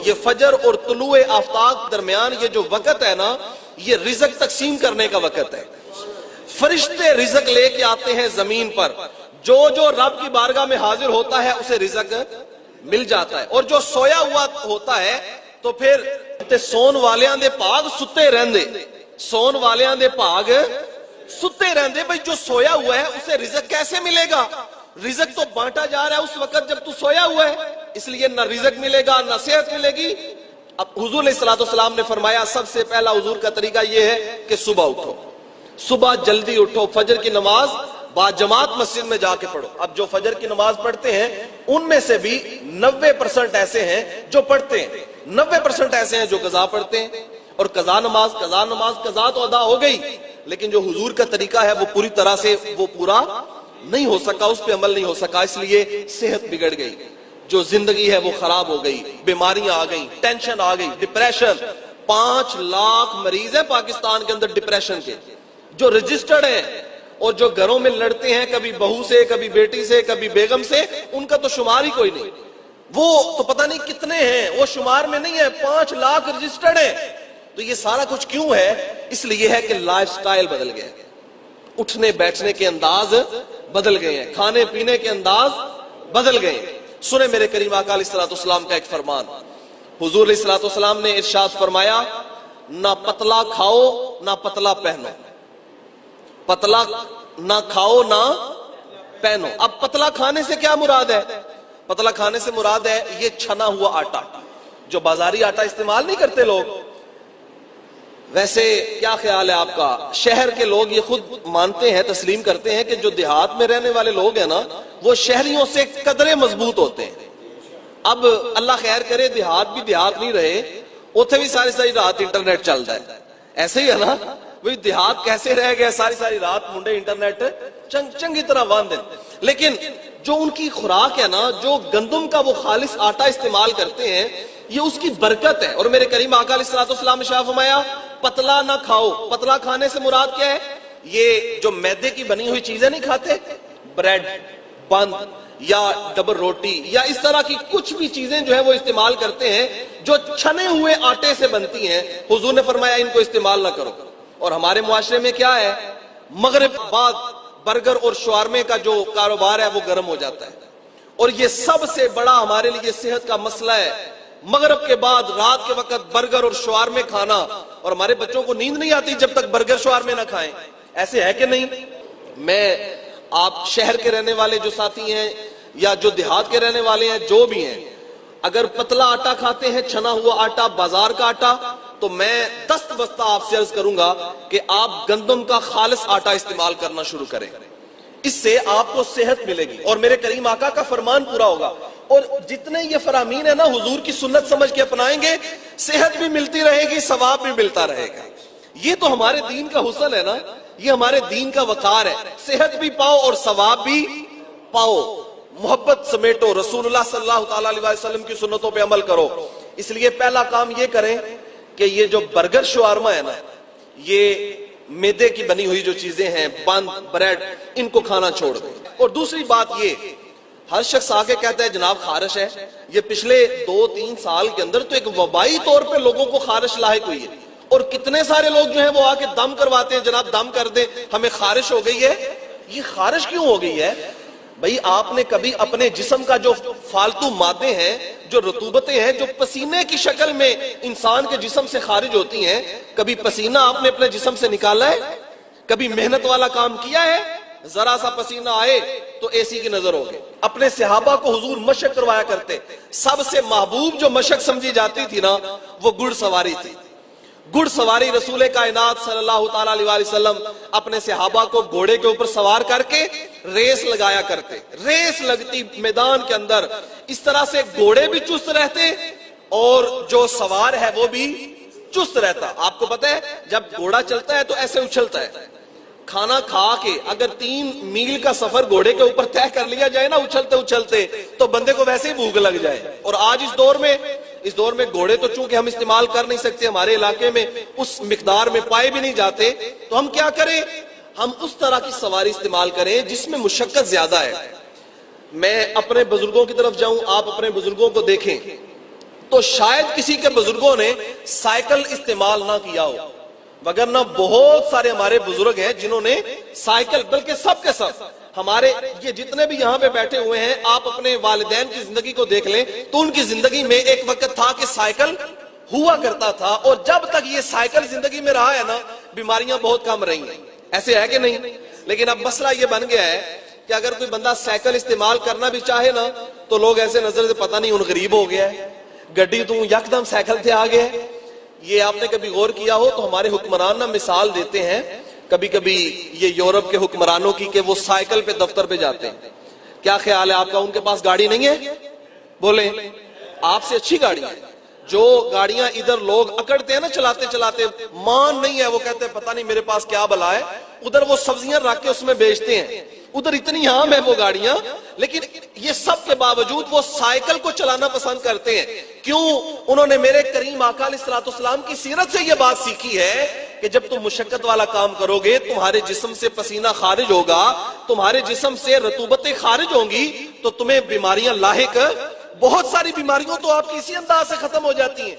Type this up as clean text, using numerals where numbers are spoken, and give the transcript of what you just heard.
یہ فجر اور طلوع آفتاب درمیان یہ جو وقت ہے نا، یہ رزق تقسیم کرنے کا وقت ہے۔ فرشتے رزق لے کے آتے ہیں زمین پر، جو جو رب کی بارگاہ میں حاضر ہوتا ہے اسے رزق مل جاتا ہے، اور جو سویا ہوا ہوتا ہے تو پھر سون والیاں دے پاگ ستے رہندے، سون والیاں دے پاگ ستے رہندے۔ بھئی جو سویا ہوا ہے اسے رزق کیسے ملے گا؟ رزق تو بانٹا جا رہا ہے اس وقت جب تو سویا ہوا ہے، اس لیے نہ رزق ملے گا نہ صحت ملے گی۔ اب حضور علیہ الصلوۃ والسلام نے فرمایا سب سے پہلا حضور کا طریقہ یہ ہے کہ صبح اٹھو، صبح جلدی اٹھو، فجر کی نماز با جماعت مسجد میں جا کے پڑھو۔ اب جو فجر کی نماز پڑھتے ہیں ان میں سے بھی 90% ایسے ہیں جو پڑھتے ہیں، 90% ایسے ہیں جو قضا پڑھتے ہیں، اور قضا نماز قضا تو ادا ہو گئی، لیکن جو حضور کا طریقہ ہے وہ پوری طرح سے وہ پورا نہیں ہو سکا، اس پہ عمل نہیں ہو سکا، اس لیے صحت بگڑ گئی، جو زندگی ہے وہ خراب ہو گئی، بیماریاں آ گئیں، ٹینشن آ گئی، ڈپریشن۔ 5 لاکھ مریض ہیں پاکستان کے اندر ڈپریشن کے جو رجسٹرڈ ہیں، اور جو گھروں میں لڑتے ہیں کبھی بہو سے، کبھی بیٹی سے، کبھی بیگم سے، ان کا تو شمار ہی کوئی نہیں، وہ تو پتہ نہیں کتنے ہیں، وہ شمار میں نہیں ہے، 5 لاکھ رجسٹرڈ ہیں۔ تو یہ سارا کچھ کیوں ہے؟ اس لیے ہے کہ لائف سٹائل بدل گیا، اٹھنے بیٹھنے کے انداز بدل گئے ہیں، کھانے پینے کے انداز بدل گئے ہیں۔ سنیں میرے کریم آقا علیہ الصلوۃ والسلام کا ایک فرمان، حضور علیہ الصلوۃ والسلام نے ارشاد فرمایا نہ پتلا کھاؤ نہ پتلا پہنو، پتلا نہ کھاؤ نہ پہنو۔ اب پتلا کھانے سے کیا مراد ہے؟ پتلا کھانے سے مراد ہے یہ چھنا ہوا آٹا، جو بازاری آٹا استعمال نہیں کرتے لوگ۔ ویسے کیا خیال ہے آپ کا؟ شہر کے لوگ یہ خود مانتے ہیں، تسلیم کرتے ہیں کہ جو دیہات میں رہنے والے لوگ ہیں نا وہ شہریوں سے قدرے مضبوط ہوتے ہیں۔ اب اللہ خیر کرے دیہات بھی دیہات نہیں رہے، اتھے بھی ساری رات انٹرنیٹ چلتا ہے، ایسے ہی ہے نا؟ وہی دیہات کیسے رہ گئے، ساری رات منڈے انٹرنیٹ چنگی طرح باندھے۔ لیکن جو ان کی خوراک ہے نا، جو گندم کا وہ خالص آٹا استعمال کرتے ہیں، یہ اس کی برکت ہے۔ اور میرے کریم آقا علیہ الصلوۃ والسلام نے شاہ فرمایا پتلا نہ کھاؤ۔ پتلا کھانے سے مراد کیا ہے؟ یہ جو میدے کی بنی ہوئی چیزیں نہیں کھاتے، بریڈ بند یا ڈبل روٹی یا اس طرح کی کچھ بھی چیزیں جو ہے وہ استعمال کرتے ہیں جو چھنے ہوئے آٹے سے بنتی ہیں، حضور نے فرمایا ان کو استعمال نہ کرو۔ اور ہمارے معاشرے میں کیا ہے؟ مغرب بعد برگر اور شوارمے کا جو کاروبار ہے وہ گرم ہو جاتا ہے، اور یہ سب سے بڑا ہمارے لیے صحت کا مسئلہ ہے۔ مغرب کے بعد رات کے وقت برگر اور شوارمے کھانا، اور ہمارے بچوں کو نیند نہیں آتی جب تک برگر شوارمے نہ کھائیں، ایسے ہے کہ نہیں؟ میں آپ شہر کے رہنے والے جو ساتھی ہیں یا جو دیہات کے رہنے والے ہیں، جو بھی ہیں، اگر پتلا آٹا کھاتے ہیں، چھنا ہوا آٹا، بازار کا آٹا، تو میں دست بستہ آپ سے عرض کروں گا کہ آپ گندم کا خالص آٹا استعمال کرنا شروع کریں، اس سے آپ کو صحت ملے گی اور میرے کریم آقا کا فرمان پورا ہوگا۔ اور جتنے یہ فرامین ہے نا حضور کی سنت سمجھ کے اپنائیں گے، صحت بھی ملتی رہے گی، ثواب بھی ملتا رہے گا۔ یہ تو ہمارے دین کا حسن ہے نا، یہ ہمارے دین کا وقار ہے، صحت بھی پاؤ اور ثواب بھی پاؤ۔ محبت سمیٹو، رسول اللہ صلی اللہ تعالیٰ علیہ وسلم کی سنتوں پہ عمل کرو۔ اس لیے پہلا کام یہ کریں کہ یہ جو برگر شوارما ہے نا، یہ میدے کی بنی ہوئی جو چیزیں ہیں، بند بریڈ، ان کو کھانا چھوڑ دیں۔ اور دوسری بات یہ، ہر شخص آگے کہتا ہے جناب خارش ہے، یہ پچھلے 2-3 سال کے اندر تو ایک وبائی طور پہ لوگوں کو خارش لاحق ہوئی ہے، اور کتنے سارے لوگ جو ہیں وہ آ کے دم کرواتے ہیں، جناب دم کر دیں ہمیں خارش ہو گئی ہے۔ یہ خارش کیوں ہو گئی ہے؟ بھئی آپ نے کبھی اپنے جسم کا جو فالتو مادے ہیں، جو رطوبتیں ہیں، جو پسینے کی شکل میں انسان کے جسم سے خارج ہوتی ہیں، کبھی پسینہ آپ نے اپنے جسم سے نکالا ہے؟ کبھی محنت والا کام کیا ہے؟ ذرا سا پسینہ آئے تو اے سی کی نظر ہو گئے۔ اپنے صحابہ کو حضور مشق کروایا کرتے، سب سے محبوب جو مشق سمجھی جاتی تھی نا وہ گھڑ سواری تھی۔ گھڑ سواری رسول کائنات صلی اللہ تعالیٰ علیہ وسلم اپنے صحابہ کو گھوڑے کے اوپر سوار کر کے ریس لگایا کرتے، ریس لگتی میدان کے اندر، اس طرح سے گھوڑے بھی چست رہتے اور جو سوار ہے وہ بھی چست رہتا۔ آپ کو پتہ ہے جب گھوڑا چلتا ہے تو ایسے اچھلتا ہے، کھانا کھا کے اگر 3 میل کا سفر گھوڑے کے اوپر طے کر لیا جائے نا اچھلتے اچھلتے، تو بندے کو ویسے ہی بھوک لگ جائے۔ اور آج اس دور میں گھوڑے تو چونکہ ہم استعمال کر نہیں سکتے، ہمارے علاقے میں اس مقدار میں پائے بھی نہیں جاتے، تو ہم کیا کریں؟ ہم اس طرح کی سواری استعمال کریں جس میں مشقت زیادہ ہے۔ میں اپنے بزرگوں کی طرف جاؤں، آپ اپنے بزرگوں کو دیکھیں تو شاید کسی کے بزرگوں نے سائیکل استعمال نہ کیا ہو، وگرنہ بہت سارے ہمارے بزرگ ہیں جنہوں نے سائیکل، بلکہ سب کے سب ہمارے یہ جتنے بھی یہاں پہ بیٹھے ہوئے ہیں، آپ اپنے والدین کی زندگی کو دیکھ لیں تو ان کی زندگی میں ایک وقت تھا کہ سائیکل ہوا کرتا تھا، اور جب تک یہ سائیکل زندگی میں رہا ہے نا، بیماریاں بہت کم رہی ہیں. ایسے ہے کہ نہیں؟ لیکن اب مسئلہ یہ بن گیا ہے کہ اگر کوئی بندہ سائیکل استعمال کرنا بھی چاہے نا تو لوگ ایسے نظر سے پتہ نہیں ان غریب ہو گیا ہے، گڈی تو یکدم سائیکل تھے آ گیا. یہ آپ نے کبھی غور کیا ہو تو ہمارے حکمران نا مثال دیتے ہیں کبھی کبھی یہ یورپ کے حکمرانوں کی کہ وہ سائیکل پہ دفتر پہ جاتے ہیں. کیا خیال ہے آپ کا؟ ان کے پاس گاڑی نہیں ہے؟ بولیں، آپ سے اچھی گاڑی ہے. جو گاڑیاں ادھر لوگ اکڑتے ہیں نا چلاتے چلاتے، مان نہیں ہے، وہ کہتے ہیں پتہ نہیں میرے پاس کیا بلا ہے، ادھر وہ سبزیاں رکھ کے اس میں بیچتے ہیں، ادھر اتنی عام ہے وہ گاڑیاں، لیکن یہ سب کے باوجود وہ سائیکل کو چلانا پسند کرتے ہیں. کیوں؟ انہوں نے میرے کریم آقا علیہ الصلوۃ والسلام کی سیرت سے یہ بات سیکھی ہے کہ جب تم مشقت والا کام کرو گے، تمہارے جسم سے پسینہ خارج ہوگا، تمہارے جسم سے رطوبتیں خارج ہوں گی، تو تمہیں بیماریاں لاحق، بہت ساری بیماریوں تو آپ کی اسی انداز سے ختم ہو جاتی ہیں.